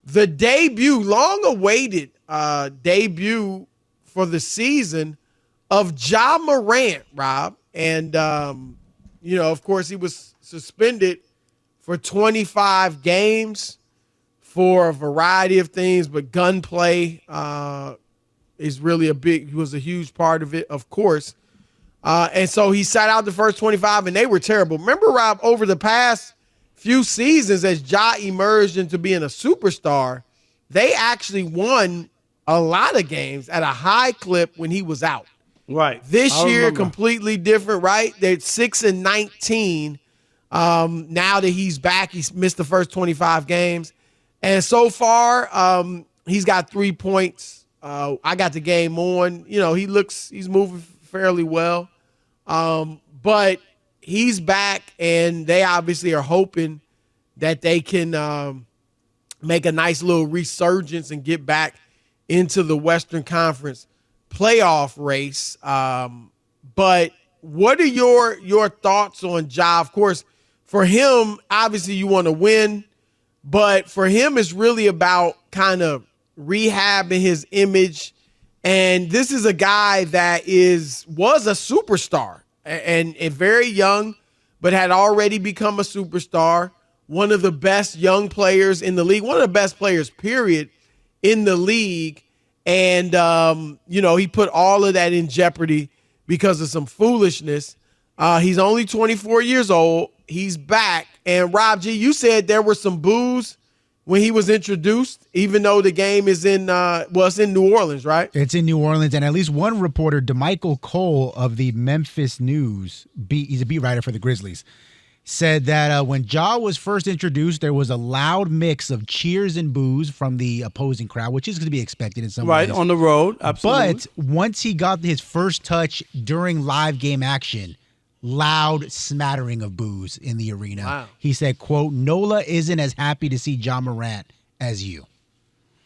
the debut, long-awaited debut for the season of Ja Morant, Rob. And, of course, he was suspended for 25 games for a variety of things, but gunplay is really was a huge part of it, of course. And so he sat out the first 25, and they were terrible. Remember, Rob, over the past few seasons, as Ja emerged into being a superstar, they actually won a lot of games at a high clip when he was out. Right. This year, completely different, right? They're 6-19. Now that he's back, he's missed the first 25 games. And so far, he's got 3 points. I got the game on. He's moving fairly well. But he's back, and they obviously are hoping that they can make a nice little resurgence and get back into the Western Conference playoff race. But what are your thoughts on Ja? Of course, for him, obviously you want to win, but for him, it's really about kind of rehabbing his image. And this is a guy that was a superstar and very young, but had already become a superstar. One of the best young players in the league, one of the best players, period, in the league. And, he put all of that in jeopardy because of some foolishness. He's only 24 years old. He's back. And Rob G, you said there were some boos when he was introduced, even though the game is it's in New Orleans, right? It's in New Orleans, and at least one reporter, DeMichael Cole of the Memphis News, he's a beat writer for the Grizzlies, said that when Ja was first introduced, there was a loud mix of cheers and boos from the opposing crowd, which is going to be expected in some ways. Right, on the road, absolutely. But once he got his first touch during live game action, loud smattering of boos in the arena. Wow. He said, quote, "Nola isn't as happy to see Ja Morant as you."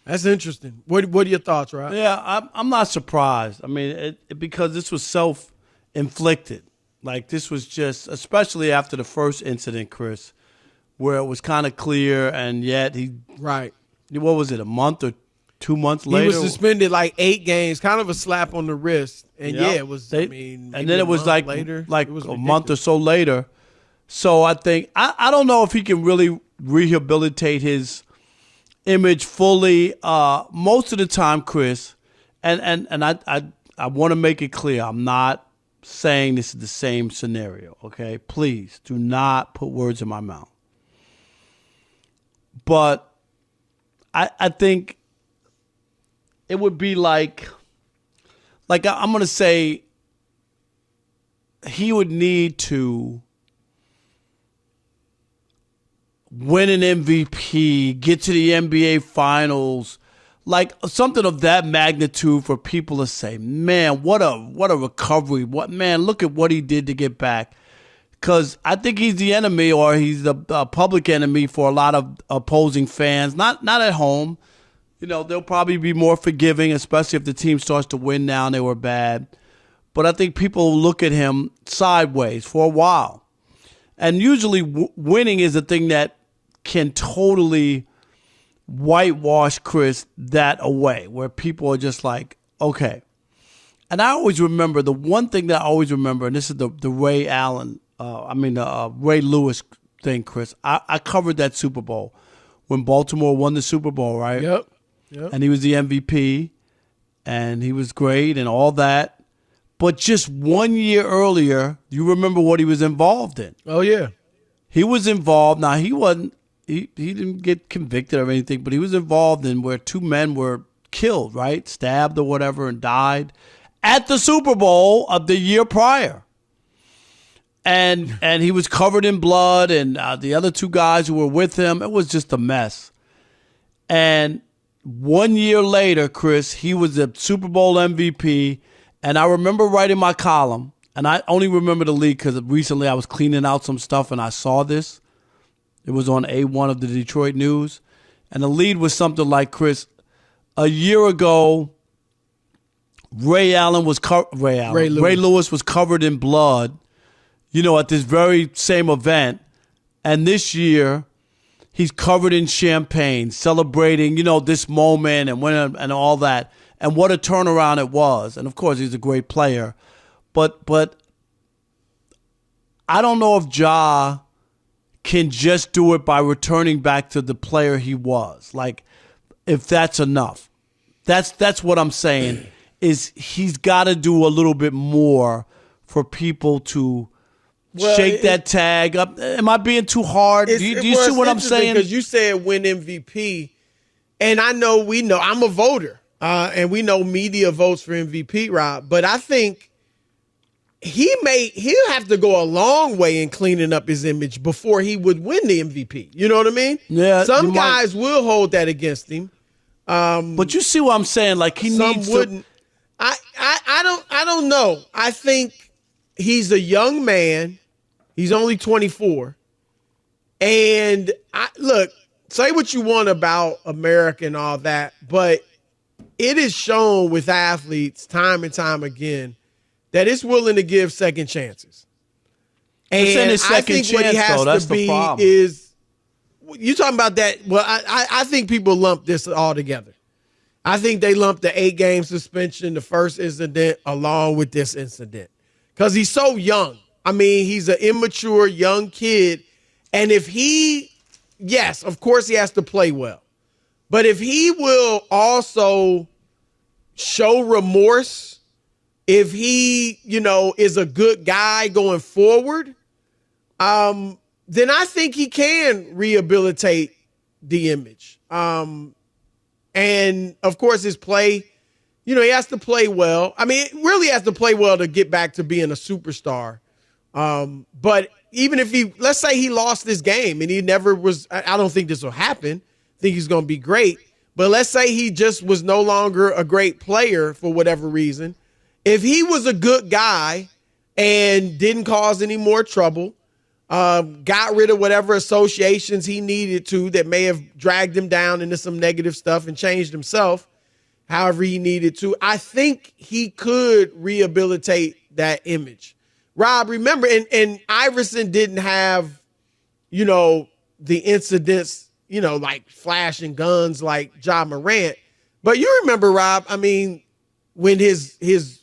That's interesting. What are your thoughts, Rob? Yeah, I'm not surprised. I mean, because this was self-inflicted. Like, this was just, especially after the first incident, Chris, where it was kind of clear, and yet Right. What was it, a month or 2 months later? He was suspended like 8 games, kind of a slap on the wrist. And Yep. it was, and then it was like later, like it was a month or so later. So I think, I don't know if he can really rehabilitate his image fully. Most of the time, Chris, and I want to make it clear, I'm not saying this is the same scenario, okay? Please do not put words in my mouth. But I think it would be like I'm going to say he would need to win an MVP, get to the NBA Finals, like something of that magnitude for people to say, man, what a recovery. Look at what he did to get back. Because I think he's the enemy, or he's the public enemy for a lot of opposing fans. Not at home. They'll probably be more forgiving, especially if the team starts to win now and they were bad. But I think people look at him sideways for a while. And usually winning is the thing that can totally whitewash, Chris, that away, where people are just like, okay. And I always remember, the one thing that I always remember, and this is the Ray Lewis thing, Chris. I covered that Super Bowl when Baltimore won the Super Bowl, right? Yep. And he was the MVP, and he was great and all that. But just 1 year earlier, you remember what he was involved in. Oh, yeah. He was involved. Now, he didn't get convicted of anything, but he was involved in where 2 men were killed, right? Stabbed or whatever, and died at the Super Bowl of the year prior. And he was covered in blood, and the other 2 guys who were with him, it was just a mess. And 1 year later, Chris, he was the Super Bowl MVP. And I remember writing my column, and I only remember the league because recently I was cleaning out some stuff and I saw this. It was on A1 of the Detroit News. And the lead was something like, Chris, a year ago, Ray Lewis was covered in blood, at this very same event. And this year, he's covered in champagne, celebrating, this moment and all that. And what a turnaround it was. And of course, he's a great player. But I don't know if Ja can just do it by returning back to the player he was. Like, if that's enough. That's what I'm saying, is he's got to do a little bit more for people to shake that tag up. Am I being too hard? Do you see what I'm saying? Because you said win MVP, and we know I'm a voter, and we know media votes for MVP, Rob. But I think he'll have to go a long way in cleaning up his image before he would win the MVP. You know what I mean? Yeah. Some guys will hold that against him. But you see what I'm saying? Like, he needs to. Wouldn't. I don't know. I think he's a young man. He's only 24. And look, say what you want about America and all that, but it is shown with athletes time and time again that it's willing to give second chances. And I think what he has to be is, you talking about that? Well, I think people lump this all together. I think they lump the 8-game suspension, the first incident, along with this incident. Because he's so young. I mean, he's an immature young kid. And yes, of course he has to play well. But if he will also show remorse, if he, is a good guy going forward, then I think he can rehabilitate the image. And, of course, his play, he has to play well. I mean, it really has to play well to get back to being a superstar. But even if let's say he lost this game and he never was, I don't think this will happen. I think he's going to be great. But let's say he just was no longer a great player for whatever reason. If he was a good guy and didn't cause any more trouble, got rid of whatever associations he needed to that may have dragged him down into some negative stuff and changed himself however he needed to, I think he could rehabilitate that image. Rob, remember, and Iverson didn't have, the incidents, like flashing guns like Ja Morant. But you remember, Rob, I mean, when his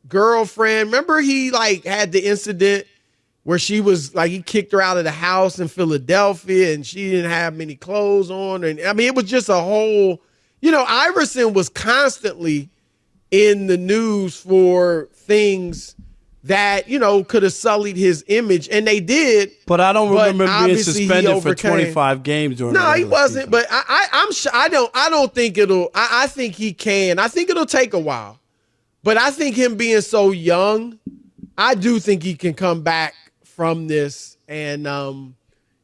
girlfriend, remember he had the incident where she was he kicked her out of the house in Philadelphia and she didn't have many clothes on. And I mean, it was just a whole, Iverson was constantly in the news for things that, could have sullied his image, and they did. But I don't remember being suspended for 25 games during No, he wasn't. Season. But I'm sure. I don't think it'll. I think he can. I think it'll take a while. But I think him being so young, I do think he can come back from this. And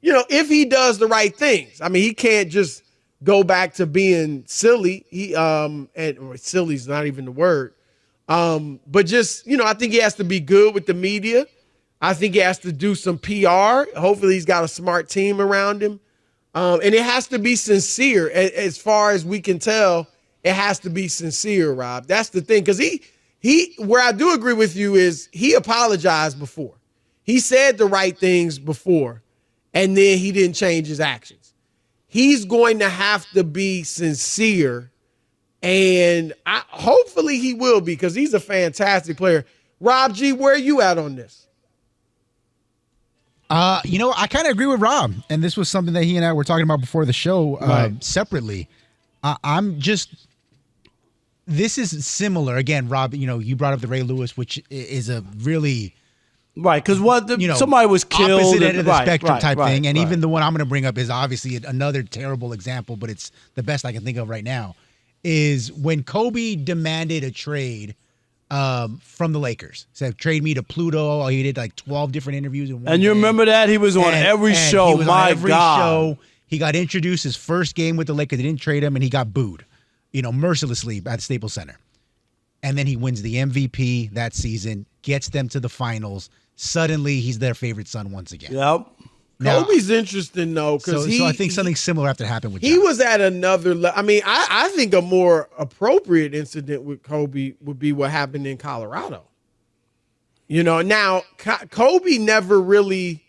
if he does the right things. I mean, he can't just go back to being silly. And silly's not even the word. But just, I think he has to be good with the media. I think he has to do some PR. Hopefully he's got a smart team around him. And it has to be sincere. As far as we can tell, it has to be sincere, Rob. That's the thing. Because where I do agree with you is he apologized before. He said the right things before, and then he didn't change his actions. He's going to have to be sincere. And hopefully he will be, because he's a fantastic player. Rob G, where are you at on this? I kind of agree with Rob. And this was something that he and I were talking about before the show separately. This is similar. Again, Rob, you brought up the Ray Lewis, which is a really... Right, because somebody was killed. Opposite end of the spectrum type thing. And even the one I'm going to bring up is obviously another terrible example, but it's the best I can think of right now. Is when Kobe demanded a trade from the Lakers. Said, trade me to Pluto. He did 12 different interviews in one And you day. remember that? He was on every show. He was My on every God. show. He got introduced his first game with the Lakers. They didn't trade him, and he got booed, mercilessly at Staples Center. And then he wins the MVP that season, gets them to the finals. Suddenly, he's their favorite son once again. Yep. Now, Kobe's interesting, though, because so I think something similar have to happen with He was at another level. I mean, I think a more appropriate incident with Kobe would be what happened in Colorado. Now, Kobe never really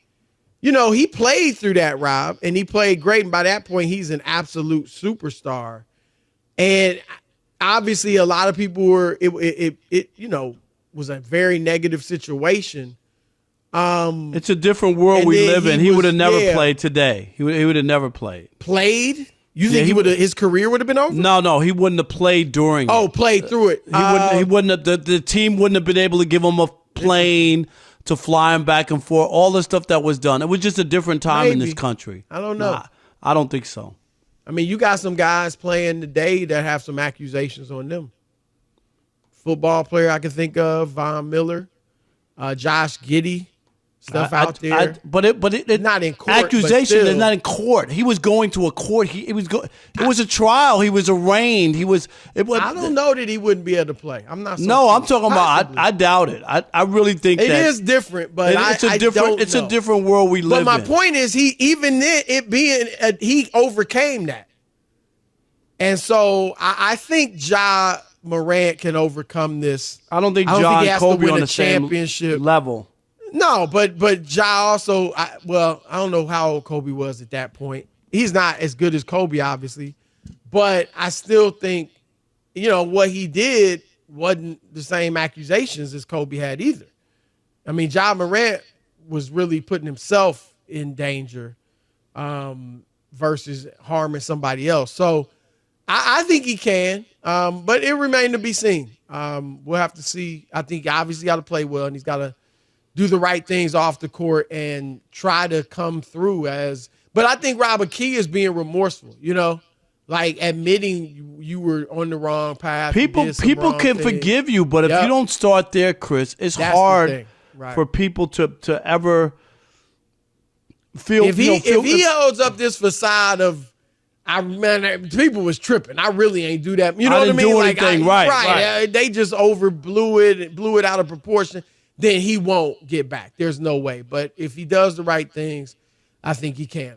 he played through that, Rob, and he played great. And by that point, he's an absolute superstar. And obviously, a lot of people were was a very negative situation. It's a different world we live in. He would have never played today. He would have never played. Played? You think his career would have been over? No, he wouldn't have played during. Oh, played through it. He wouldn't have. The team wouldn't have been able to give him a plane to fly him back and forth. All the stuff that was done. It was just a different time in this country. I don't know. I don't think so. I mean, you got some guys playing today that have some accusations on them. Football player I can think of, Von Miller, Josh Giddey. Stuff out there, but it not in court. Accusation is not in court. He was going to a court. It was a trial. He was arraigned. I don't know that he wouldn't be able to play. I'm not. No, I'm talking about. I doubt it. I really think it is different, but it's a different world we live in. But my point is, he overcame that, and so I think Ja Morant can overcome this. I don't think Ja and Kobe on the championship same level. No, but Ja also, I don't know how old Kobe was at that point. He's not as good as Kobe, obviously. But I still think, what he did wasn't the same accusations as Kobe had either. I mean, Ja Morant was really putting himself in danger versus harming somebody else. So I think he can, but it remains to be seen. We'll have to see. I think obviously got to play well, and he's got to do the right things off the court and try to come through but I think, Rob, a key is being remorseful, like admitting you were on the wrong path. People can forgive you, but if you don't start there, Chris, it's hard for people to ever feel. If he holds up this facade of, people was tripping. I really ain't do that. You know what I mean? Do anything, right. They just blew it out of proportion. Then he won't get back. There's no way. But if he does the right things, I think he can.